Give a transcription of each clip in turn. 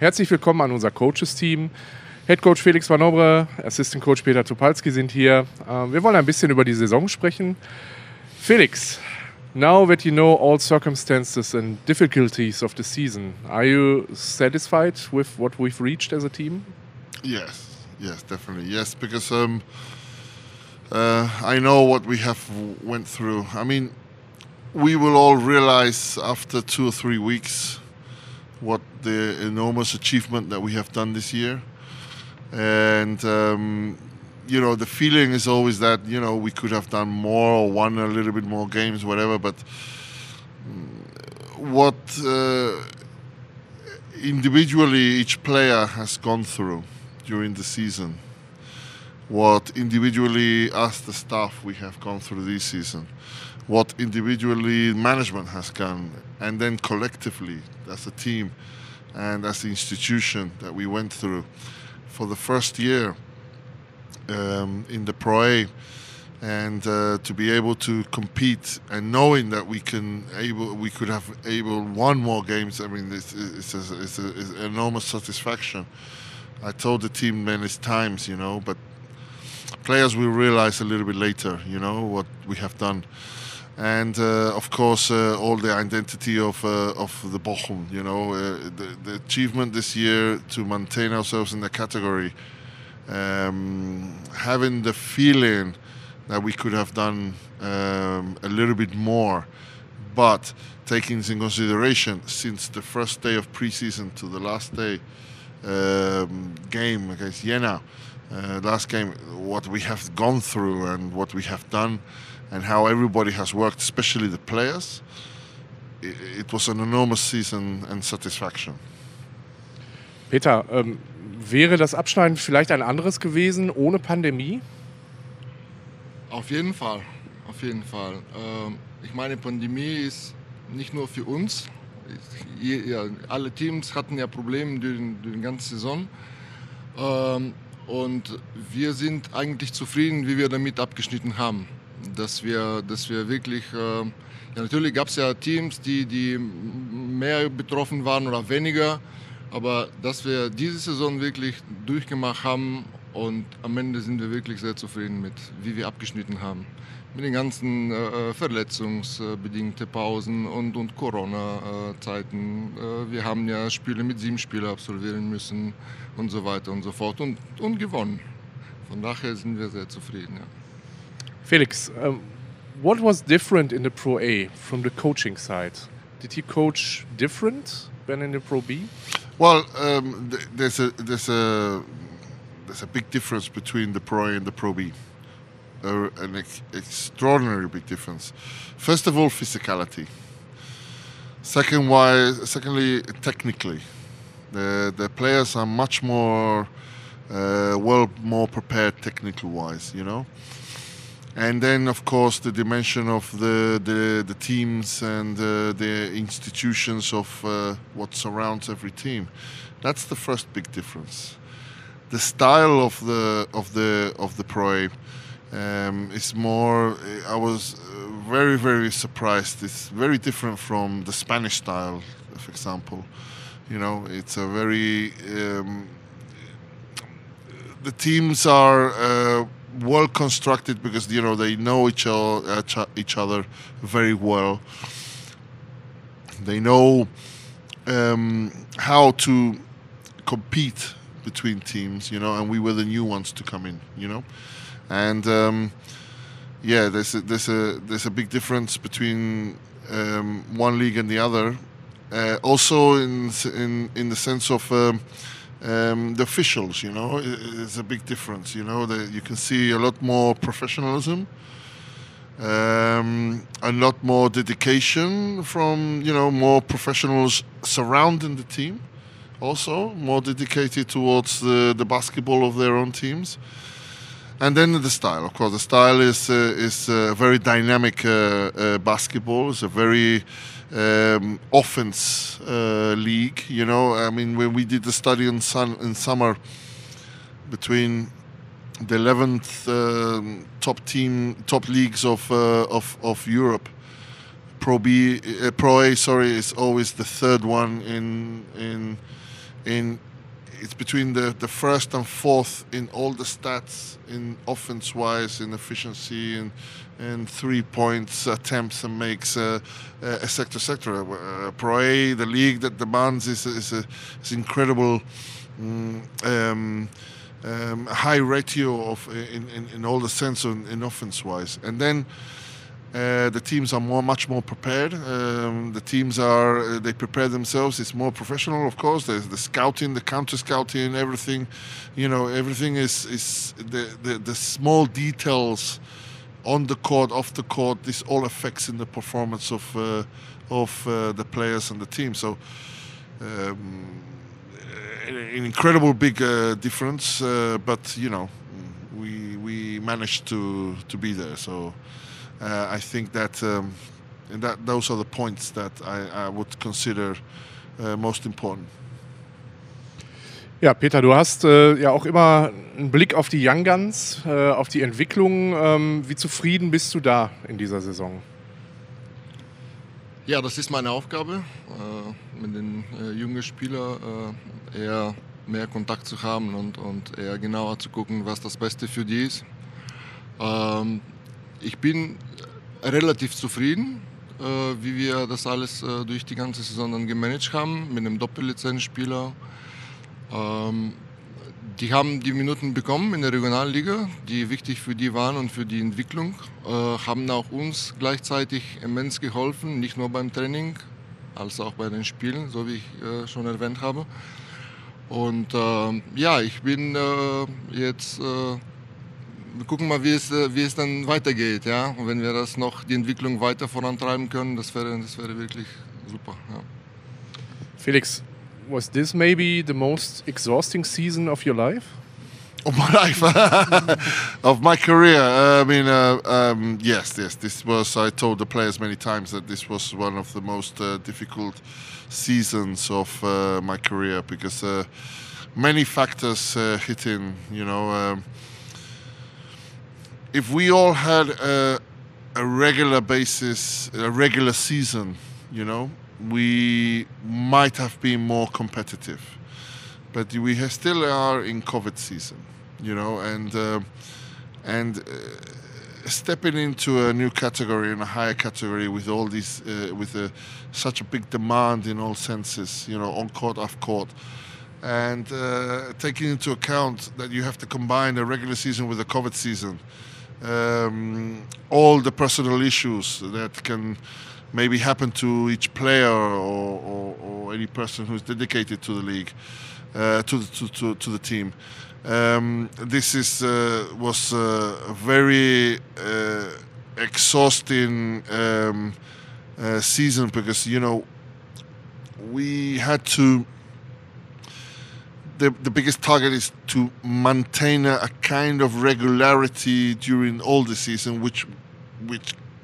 Herzlich willkommen an unser Coaches-Team. Head Coach Felix Banobre, Assistant Coach Petar Topalski sind hier. Wir wollen ein bisschen über die Saison sprechen. Felix, now that you know all circumstances and difficulties of the season, are you satisfied with what we've reached as a team? Yes, definitely. Yes, because I know what we have went through. I mean, we will all realize after 2 or 3 weeks what the enormous achievement that we have done this year. And, the feeling is always that, we could have done more or won a little bit more games, whatever. But what individually each player has gone through during the season, what individually us, the staff, we have gone through this season, what individually management has done, and then collectively as a team and as the institution that we went through for the first year in the ProA, and to be able to compete and knowing that we could have won more games. I mean, it's an enormous satisfaction. I told the team many times, but players will realize a little bit later, what we have done. And of course, all the identity of the Bochum, the achievement this year to maintain ourselves in the category, having the feeling that we could have done a little bit more, but taking into consideration since the first day of preseason to the last day game against Jena, last game, what we have gone through and what we have done, and how everybody has worked, especially the players. It was an enormous season and satisfaction. Petar, wäre das Abschneiden vielleicht ein anderes gewesen ohne Pandemie? Auf jeden Fall. Ich meine, Pandemie ist nicht nur für uns. Alle Teams hatten ja Probleme durch die ganze Saison. Und wir sind eigentlich zufrieden, wie wir damit abgeschnitten haben. Dass wir wirklich, natürlich gab es ja Teams, die mehr betroffen waren oder weniger, aber dass wir diese Saison wirklich durchgemacht haben und am Ende sind wir wirklich sehr zufrieden mit, wie wir abgeschnitten haben. Mit den ganzen verletzungsbedingten Pausen und Corona-Zeiten. Wir haben ja Spiele mit 7 Spielern absolvieren müssen und so weiter und so fort und gewonnen. Von daher sind wir sehr zufrieden, ja. Felix, what was different in the Pro A from the coaching side? Did you coach different than in the Pro B? Well, there's a big difference between the Pro A and the Pro B. An extraordinary big difference. First of all, physicality. Secondly, technically, the players are much more more prepared technical wise, And then, of course, the dimension of the teams and the institutions of what surrounds every team. That's the first big difference. The style of the Pro is more. I was very, very surprised. It's very different from the Spanish style, for example. It's a very. The teams are well constructed because they know each other very well. They know how to compete between teams, and we were the new ones to come in, and there's a big difference between one league and the other. Also in the sense of the officials, it's a big difference. You can see a lot more professionalism, a lot more dedication from more professionals surrounding the team. Also more dedicated towards the basketball of their own teams. And then the style, of course. The style is a very dynamic basketball. It's a very offense league. I mean, when we did the study in summer between the 11th top leagues of Europe, Pro A, is always the third one it's between the first and fourth in all the stats, in offense-wise, in efficiency, and 3 points, attempts and makes, etc. ProA, the league that demands is incredible high ratio of in all the sense in offense-wise, and then. The teams are much more prepared. The teams they prepare themselves. It's more professional, of course. There's the scouting, the counter scouting, everything. Everything is the small details on the court, off the court. This all affects in the performance of the players and the team. So. An incredible big difference, but we managed to be there. So. I think that those are the points that I would consider most important. Ja, Petar, du hast ja auch immer einen Blick auf die Young Guns, auf die Entwicklung. Wie zufrieden bist du da in dieser Saison? Ja, das ist meine Aufgabe, mit den jungen Spielern eher mehr Kontakt zu haben und eher genauer zu gucken, was das Beste für die ist. Ich bin relativ zufrieden, wie wir das alles durch die ganze Saison dann gemanagt haben, mit einem Doppellizenzspieler. Die haben die Minuten bekommen in der Regionalliga, die wichtig für die waren und für die Entwicklung, haben auch uns gleichzeitig immens geholfen, nicht nur beim Training, als auch bei den Spielen, so wie ich schon erwähnt habe. Und ja, ich bin jetzt... wir gucken mal, wie es dann weitergeht, ja. Und wenn wir das noch die Entwicklung weiter vorantreiben können, das wäre wirklich super. Ja. Felix, was this maybe the most exhausting season of your life? Of my life, of my career. Yes. This was. I told the players many times that this was one of the most difficult seasons of my career because many factors hit in. If we all had a regular basis, a regular season, we might have been more competitive. But we still are in COVID season, and stepping into a new category, in a higher category, with all these, such a big demand in all senses, on court, off court. And taking into account that you have to combine a regular season with a COVID season. All the personal issues that can maybe happen to each player or any person who's dedicated to the league, to the team. This was a very exhausting season because we had to. The biggest target is to maintain a kind of regularity during all the season, which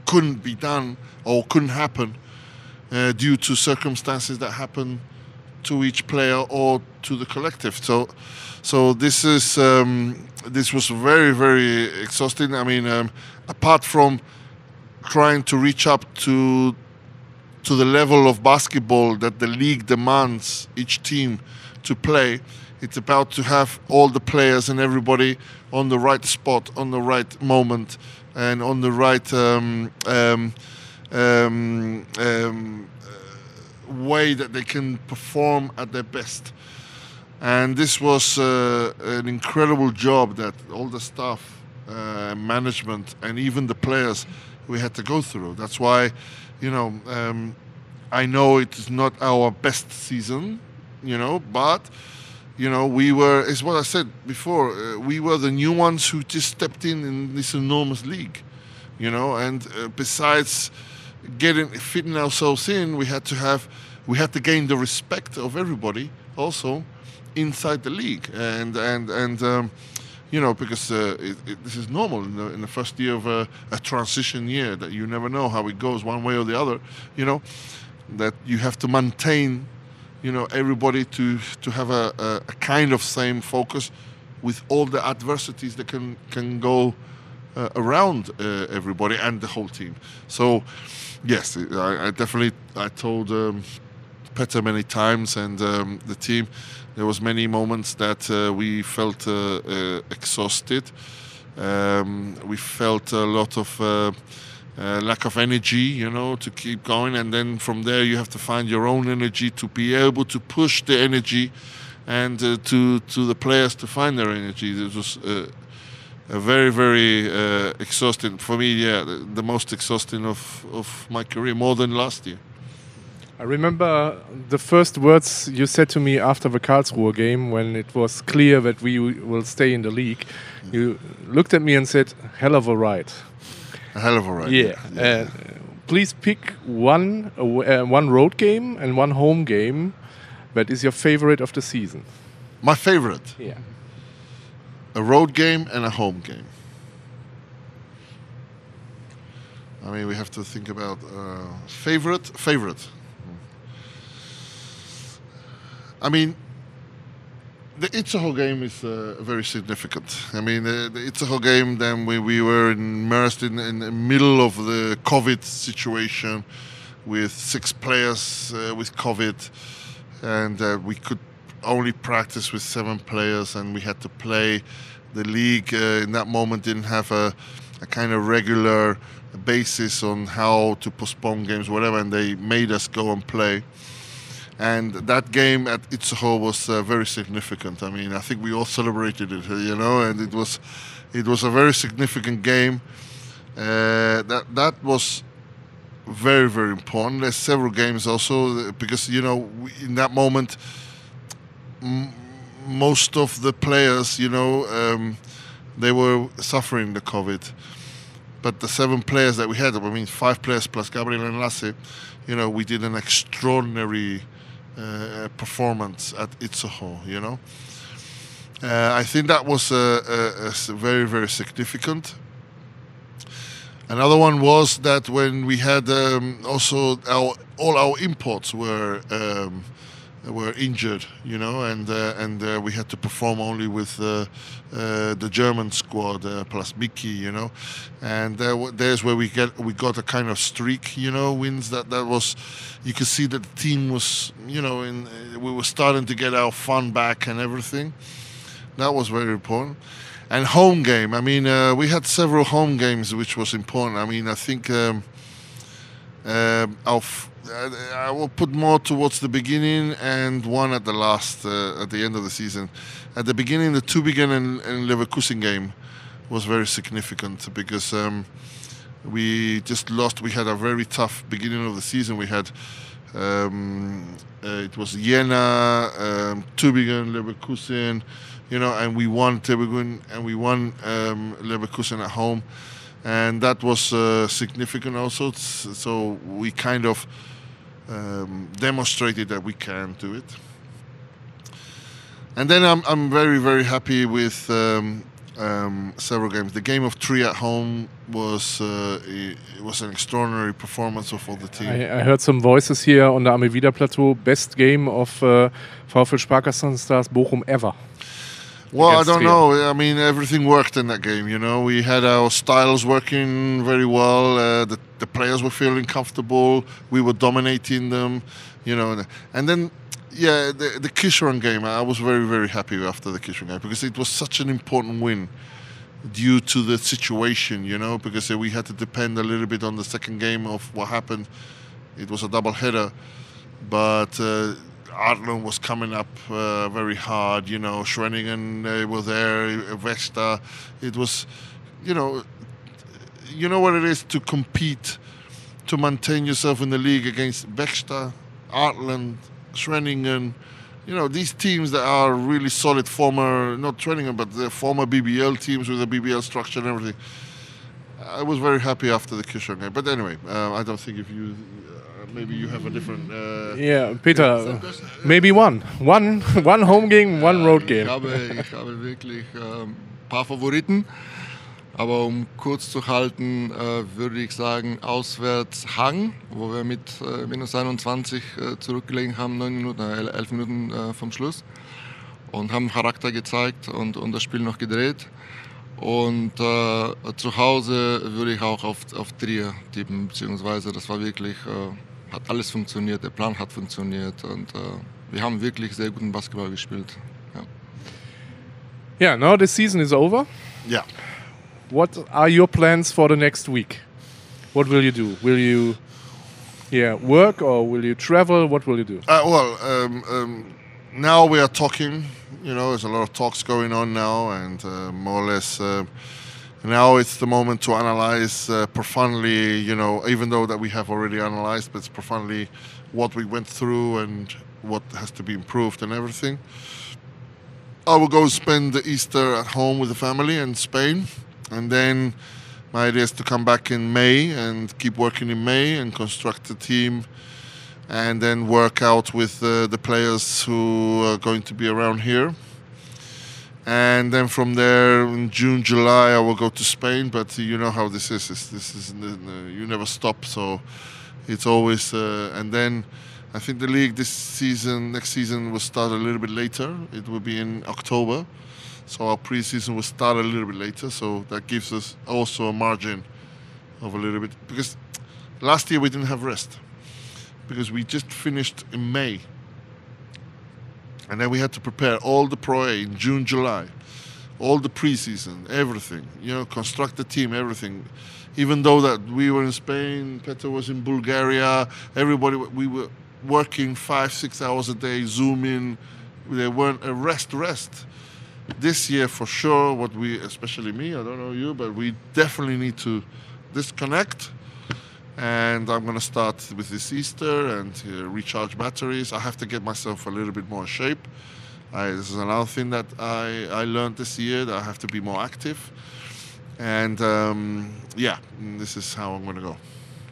couldn't be done or couldn't happen due to circumstances that happen to each player or to the collective. So this was very, very exhausting. I mean, apart from trying to reach up to the level of basketball that the league demands each team to play, it's about to have all the players and everybody on the right spot, on the right moment, and on the right way that they can perform at their best. And this was an incredible job that all the staff, management, and even the players we had to go through. That's why, I know it is not our best season, but we were, is what I said before, we were the new ones who just stepped in this enormous league, and besides fitting ourselves in, we had to gain the respect of everybody also inside the league, and because this is normal in the first year of a transition year, that you never know how it goes one way or the other, that you have to maintain everybody to have a kind of same focus with all the adversities that can go around everybody and the whole team. So yes, I definitely told Petar many times, and the team. There was many moments that we felt exhausted. We felt a lot of lack of energy, to keep going. And then from there, you have to find your own energy to be able to push the energy, and to the players to find their energy. It was a very, very exhausting for me. Yeah, the most exhausting of my career, more than last year. I remember the first words you said to me after the Karlsruhe game, when it was clear that we will stay in the league. You looked at me and said, "Hell of a ride." A hell of a ride. Yeah. Please pick one road game and one home game that is your favorite of the season. My favorite? Yeah. A road game and a home game. I mean, we have to think about favorite. I mean, the Itzehoe game is very significant. I mean, the Itzehoe game, then we were immersed in the middle of the COVID situation with 6 players with COVID, and we could only practice with 7 players, and we had to play. The league in that moment didn't have a kind of regular basis on how to postpone games, whatever, and they made us go and play. And that game at Itzehoe was very significant. I mean, I think we all celebrated it, and it was a very significant game. That was very, very important. There's several games also, because, in that moment, most of the players, they were suffering the COVID. But the 7 players that we had, 5 players plus Gabriel and Lasse, we did an extraordinary performance at Itzehoe, I think that was very, very significant. Another one was that when we had also all our imports were injured, and we had to perform only with the German squad plus Mickey, and there's where we got a kind of streak, wins that was. You could see that the team was, we were starting to get our fun back and everything. That was very important. And home game. I mean, we had several home games, which was important. I mean, I think I will put more towards the beginning and one at the last, at the end of the season. At the beginning, the Tübingen and Leverkusen game was very significant because we just lost. We had a very tough beginning of the season. We had it was Jena, Tübingen, Leverkusen, and we won Tübingen and we won Leverkusen at home, and that was significant also. So we kind of demonstrated that we can do it. And then I'm very, very happy with several games. The game of 3 at home was it was an extraordinary performance of all the team. I heard some voices here on the Amevida Plateau. Best game of VfL Sparkassenstars Bochum ever. Well, I don't know. I mean, everything worked in that game. We had our styles working very well. The players were feeling comfortable. We were dominating them. And then. Yeah, the Kirchhorn game, I was very, very happy after the Kirchhorn game because it was such an important win due to the situation, because we had to depend a little bit on the second game of what happened. It was a double header, but Adlon was coming up very hard, Schwenningen were there, Vesta. It was, you know what it is to compete, to maintain yourself in the league against Vesta, Adlon, Schwenningen, these teams that are really solid former, not Schwenningen, but the former BBL teams with a BBL structure and everything. I was very happy after the Kirchhorn game. But anyway, I don't think if you, maybe you have a different... yeah, Peter, maybe one home game, one road game. Ich habe wirklich ein paar Favoriten. Aber um kurz zu halten, würde ich sagen, auswärts Hang, wo wir mit minus 21 zurückgelegen haben, 11 Minuten vom Schluss. Und haben Charakter gezeigt und das Spiel noch gedreht. Und zu Hause würde ich auch auf Trier tippen, beziehungsweise das war wirklich hat alles funktioniert, der Plan hat funktioniert und wir haben wirklich sehr guten Basketball gespielt. Ja. Yeah, now the season is over. Yeah. What are your plans for the next week? What will you do? Will you work or will you travel? What will you do? Now we are talking. There's a lot of talks going on now, and more or less now it's the moment to analyze profoundly. Even though that we have already analyzed, but it's profoundly what we went through and what has to be improved and everything. I will go spend the Easter at home with the family in Spain, and then my idea is to come back in May and keep working in May and construct a team, and then work out with the players who are going to be around here. And then from there, in June, July, I will go to Spain. But you know how this is. You never stop, so it's always. And then I think the league next season will start a little bit later. It will be in October. So our preseason will start a little bit later. So that gives us also a margin of a little bit. Because last year we didn't have rest. Because we just finished in May. And then we had to prepare all the ProA in June, July. All the preseason, everything. Construct the team, everything. Even though that we were in Spain, Petar was in Bulgaria, we were working 5-6 hours a day, Zooming. There weren't a rest. This year, for sure, especially me, I don't know you, but we definitely need to disconnect. And I'm going to start with this Easter and recharge batteries. I have to get myself a little bit more in shape. This is another thing that I learned this year, that I have to be more active. And this is how I'm going to go.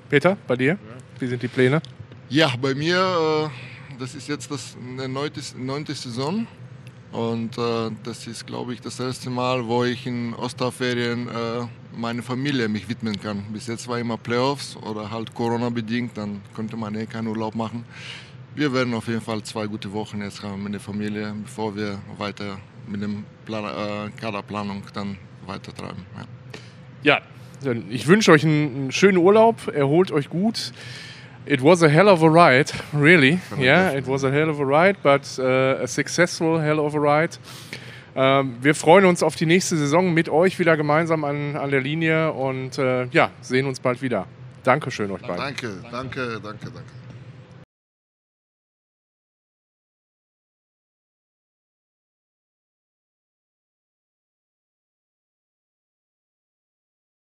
Petar, bei dir? Wie sind die Pläne? Ja, bei mir, das ist jetzt eine 9. Saison. Und das ist, glaube ich, das erste Mal, wo ich in Osterferien meine Familie mich widmen kann. Bis jetzt war immer Playoffs oder halt Corona-bedingt, dann konnte man keinen Urlaub machen. Wir werden auf jeden Fall 2 gute Wochen jetzt haben mit der Familie, bevor wir weiter mit dem Kaderplanung dann weitertreiben. Ja, ich wünsche euch einen schönen Urlaub, erholt euch gut. It was a hell of a ride, really. Yeah, it was a hell of a ride, but a successful hell of a ride. Wir freuen uns auf die nächste Saison mit euch wieder gemeinsam an der Linie und sehen uns bald wieder. Dankeschön euch beiden. Danke.